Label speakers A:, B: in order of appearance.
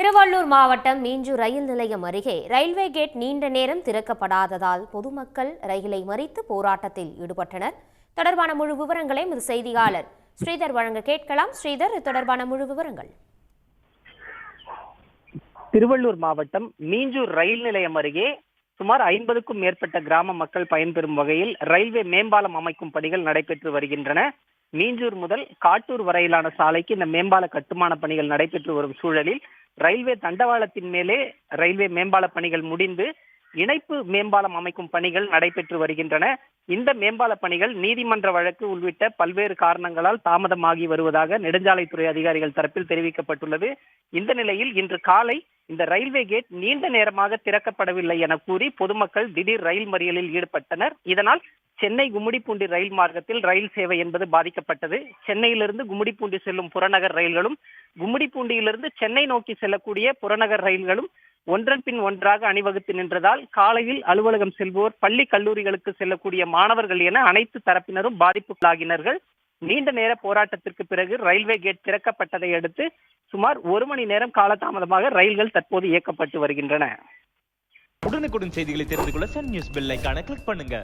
A: திருவள்ளூர் மாவட்டம் மீஞ்சூர் ரயில் நிலையம் அருகே ரயில்வே கேட் நீண்ட நேரம் திறக்கப்படாததால் பொதுமக்கள் ரயிலை மறித்து போராட்டத்தில் ஈடுபட்டனர். தொடர்பான முழு விவரங்களை எமது செய்தியாளர் ஸ்ரீதர் வழங்க கேட்கலாம். ஸ்ரீதர், தொடர்பான முழு விவரங்கள்.
B: திருவள்ளூர் மாவட்டம் மீஞ்சூர் ரயில் நிலையம் அருகே சுமார் 50க்கும் மேற்பட்ட கிராம மக்கள் பயன்பெறும் வகையில் ரயில்வே மேம்பாலம் அமைக்கும் பணிகள் நடைபெற்று வருகின்றன. மீஞ்சூர் முதல் காட்டூர் வரையிலான சாலைக்கு இந்த மேம்பால கட்டுமான பணிகள் நடைபெற்று வரும் சூழலில் ரயில்வே தண்டவாளத்தின் மேலே ரயில்வே மேம்பால பணிகள் முடிந்து இணைப்பு மேம்பாலம் அமைக்கும் பணிகள் நடைபெற்று வருகின்றன. இந்த மேம்பால பணிகள் நீதிமன்ற வழக்கு உள்ளிட்ட பல்வேறு காரணங்களால் தாமதமாகி வருவதாக நெடுஞ்சாலைத்துறை அதிகாரிகள் தரப்பில் தெரிவிக்கப்பட்டுள்ளது. இந்த நிலையில் இன்று காலை இந்த ரயில்வே கேட் நீண்ட நேரமாக திறக்கப்படவில்லை என கூறி பொதுமக்கள் திடீர் ரயில் மறியலில் ஈடுபட்டனர். இதனால் சென்னை கும்மிடிப்பூண்டி ரயில் மார்க்கத்தில் ரயில் சேவை என்பது பாதிக்கப்பட்டது. சென்னையிலிருந்து கும்மிடிப்பூண்டி செல்லும் புறநகர் ரயில்களும் கும்மிடிப்பூண்டியிலிருந்து சென்னை நோக்கி செல்லக்கூடிய புறநகர் ரயில்களும் ஒன்றன் பின் ஒன்றாக அணிவகுத்து நின்றதால் காலையில் அலுவலகம் செல்வோர், பள்ளி கல்லூரிகளுக்கு செல்லக்கூடிய மாணவர்கள் என அனைத்து தரப்பினரும் பாதிப்புக்குள்ளாகினார்கள். நீண்ட நேர போராட்டத்திற்கு பிறகு ரயில்வே கேட் திறக்கப்பட்டதை அடுத்து சுமார் 1 மணி நேரம் காலதாமதமாக ரயில்கள் தற்போது இயக்கப்பட்டு வருகின்றன.
C: உடனுக்குடன் செய்திகளை தெரிந்து கொள்ள சன் நியூஸ் பெல் ஐகானை கிளிக் பண்ணுங்க.